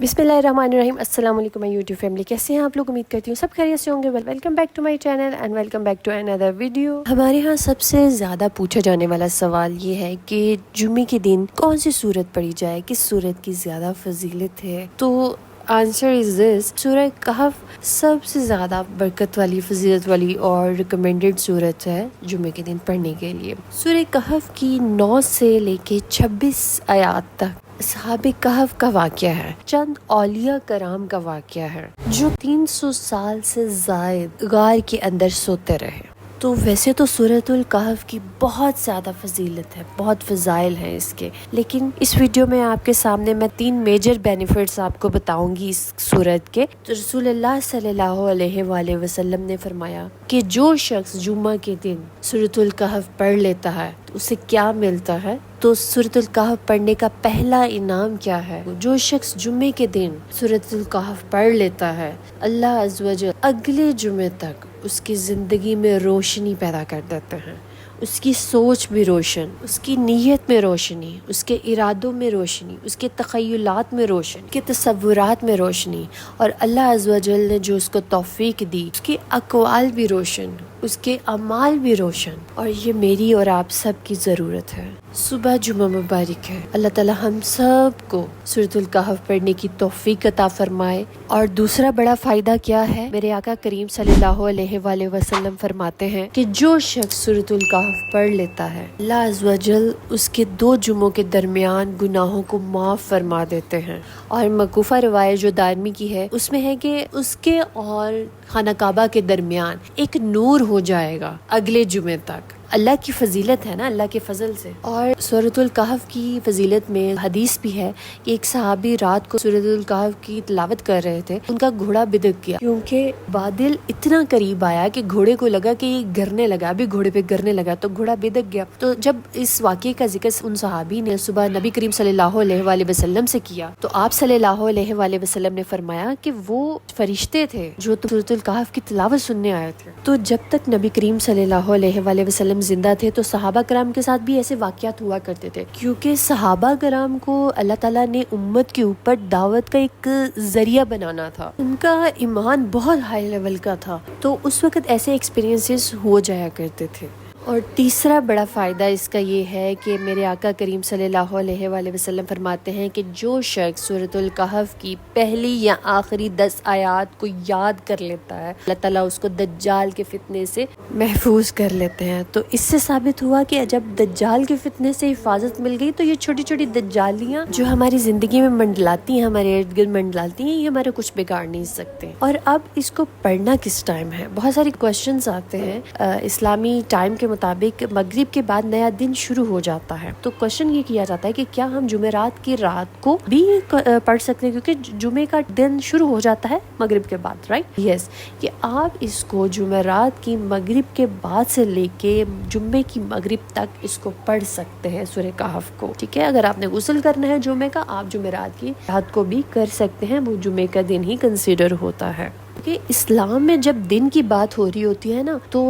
बिस्मिल्लाहिर्रहमानिर्रहीम। अस्सलाम वालेकुम माय यूट्यूब फैमिली, कैसे हैं आप लोग? उम्मीद करती हूँ सब खैरियत से होंगे। Welcome back to my channel and welcome back to another video. हमारे यहाँ सबसे ज़्यादा पूछा जाने वाला सवाल ये है कि जुम्मे के दिन कौन सी सूरत पढ़ी जाए, किस सूरत की ज़्यादा फजीलत है। तो आंसर इज दिस, सूरह कहफ सबसे ज़्यादा बरकत वाली, फजीलत वाली और रिकमेंडेड सूरत है जुम्मे के दिन पढ़ने के लिए। सूरह कहफ की 9 से लेके 26 आयात तक सहाबे कहफ का वाक़या है, चंद औलिया कराम का वाक़या है जो 300 साल से ज़ायद गार के अंदर सोते रहे। तो वैसे तो सूरतुल कहफ की बहुत ज़्यादा फजीलत है, बहुत फ़ज़ाइल हैं इसके, लेकिन इस वीडियो में आपके सामने मैं 3 मेजर बेनिफिट्स आपको बताऊंगी इस सूरत के। तो रसूलुल्लाह सल्लल्लाहु अलैहि वसल्लम ने फरमाया कि जो शख्स जुम्मा के दिन सूरतुल कहफ पढ़ लेता है तो उसे क्या मिलता है। तो सूरतुल कहफ पढ़ने का पहला इनाम क्या है? जो शख्स जुम्मे के दिन सूरतुल कहफ पढ़ लेता है, अल्लाह अज़्ज़ व जल अगले जुम्मे तक उसकी ज़िंदगी में रोशनी पैदा कर देते हैं। उसकी सोच भी रोशन, उसकी नीयत में रोशनी, उसके इरादों में रोशनी, उसके तख़य्युलात में रोशनी, उसके तसव्वुरात में रोशनी, और अल्लाह अज़्ज़ व जल ने जो उसको तौफ़ीक दी, उसके अक़वाल भी रोशन, उसके अमाल भी रोशन। और ये मेरी और आप सब की ज़रूरत है। सुबह जुम्मा मुबारक है। अल्लाह ताला हम सब को सूरतुल कहफ पढ़ने की तौफीक अता फरमाए। और दूसरा बड़ा फ़ायदा क्या है, मेरे आका करीम सल्लल्लाहु अलैहि वसल्लम फरमाते हैं कि जो शख्स सूरतुल कहफ पढ़ लेता है, अल्लाह अज़्ज़ व जल उसके 2 जुम्मों के दरमियान गुनाहों को माफ़ फरमा देते हैं। और मकूफ़ा रवायत जो दारमी की है उसमें है कि उसके और खाना काबा के दरमियान एक नूर हो जाएगा अगले जुमे तक। अल्लाह की फजीलत है ना, अल्लाह के फजल से। और सूरतुल कहफ की फजीलत में हदीस भी है कि एक सहाबी रात को सूरतुल कहफ की तिलावत कर रहे थे, उनका घोड़ा बिदक गया क्योंकि बादल इतना करीब आया कि घोड़े को लगा कि गिरने लगा, अभी घोड़े पे गिरने लगा, तो घोड़ा बिदक गया। तो जब इस वाक़े का जिक्र उन सहाबी ने सुबह नबी करीम सल्लल्लाहु अलैहि वसल्लम से किया तो आप सल्लल्लाहु अलैहि वसल्लम ने फरमाया कि वो फरिश्ते थे जो सूरतुल कहफ की तिलावत सुनने आए थे। तो जब तक नबी करीम सल्लल्लाहु अलैहि वसल्लम जिंदा थे तो सहाबा कराम के साथ भी ऐसे वाक़यात हुआ करते थे, क्योंकि सहाबा कराम को अल्लाह ताला ने उम्मत के ऊपर दावत का एक जरिया बनाना था। उनका ईमान बहुत हाई लेवल का था, तो उस वक्त ऐसे एक्सपीरियंसेस हो जाया करते थे। और तीसरा बड़ा फ़ायदा इसका ये है कि मेरे आका करीम सल्लल्लाहु अलैहि वसल्लम फरमाते हैं कि जो शख्स सूरतुल कहफ की पहली या आखिरी 10 आयात को याद कर लेता है, अल्लाह ताला उसको दज्जाल के फितने से महफूज कर लेते हैं। तो इससे साबित हुआ कि जब दज्जाल के फितने से हिफाजत मिल गई तो ये छोटी छोटी दज्जालियाँ जो हमारी ज़िंदगी में मंडलाती हैं, हमारे इर्द गिर्द मंडलाती हैं, ये हमारा कुछ बिगाड़ नहीं सकते। और अब इसको पढ़ना किस टाइम है? बहुत सारे क्वेश्चंस आते हैं। इस्लामी टाइम के मुताबिक मगरिब के बाद नया दिन शुरू हो जाता है, तो क्वेश्चन ये किया जाता है कि क्या हम जुमेरात की रात को भी पढ़ सकते हैं, क्योंकि जुमे का दिन शुरू हो जाता है मगरिब के बाद, राइट? यस, कि आप इसको जुमेरात की मगरिब के बाद से लेके जुम्मे की मगरिब तक इसको पढ़ सकते हैं सूरह कहफ को, ठीक है? अगर आपने गुस्ल करना है जुमे का, आप जुमेरात की रात को भी कर सकते हैं, वो जुमे का दिन ही कंसिडर होता है। कि इस्लाम में जब दिन की बात हो रही होती है ना, तो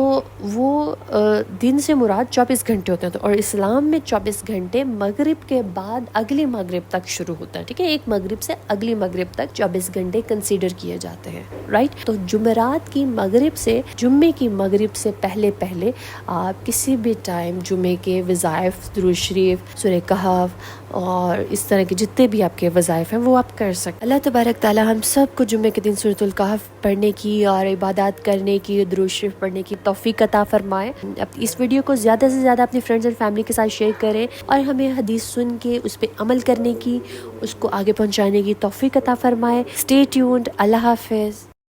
वो दिन से मुराद 24 घंटे होते हैं। तो और इस्लाम में 24 घंटे मगरिब के बाद अगली मगरिब तक शुरू होता है, ठीक है? एक मगरिब से अगली मगरिब तक 24 घंटे कंसीडर किए जाते हैं, राइट? तो जुमेरात की मगरिब से जुम्मे की मगरिब से पहले पहले आप किसी भी टाइम जुम्मे के वज़ाइफ, दुरूद शरीफ, सूरह कहफ और इस तरह के जितने भी आपके वज़ाइफ हैं वो आप कर सकते। अल्लाह तबारक ताला हम सब को जुम्मे के दिन सूरतुल कहफ पढ़ने की और इबादत करने की, दुरूद शरीफ पढ़ने की तौफीक अता फरमाए। अब इस वीडियो को ज़्यादा से ज़्यादा अपने फ्रेंड्स एंड फैमिली के साथ शेयर करें और हमें हदीस सुन के उस पर अमल करने की, उसको आगे पहुँचाने की तौफीक अता फरमाए। Stay tuned. अल्लाह हाफ़िज़।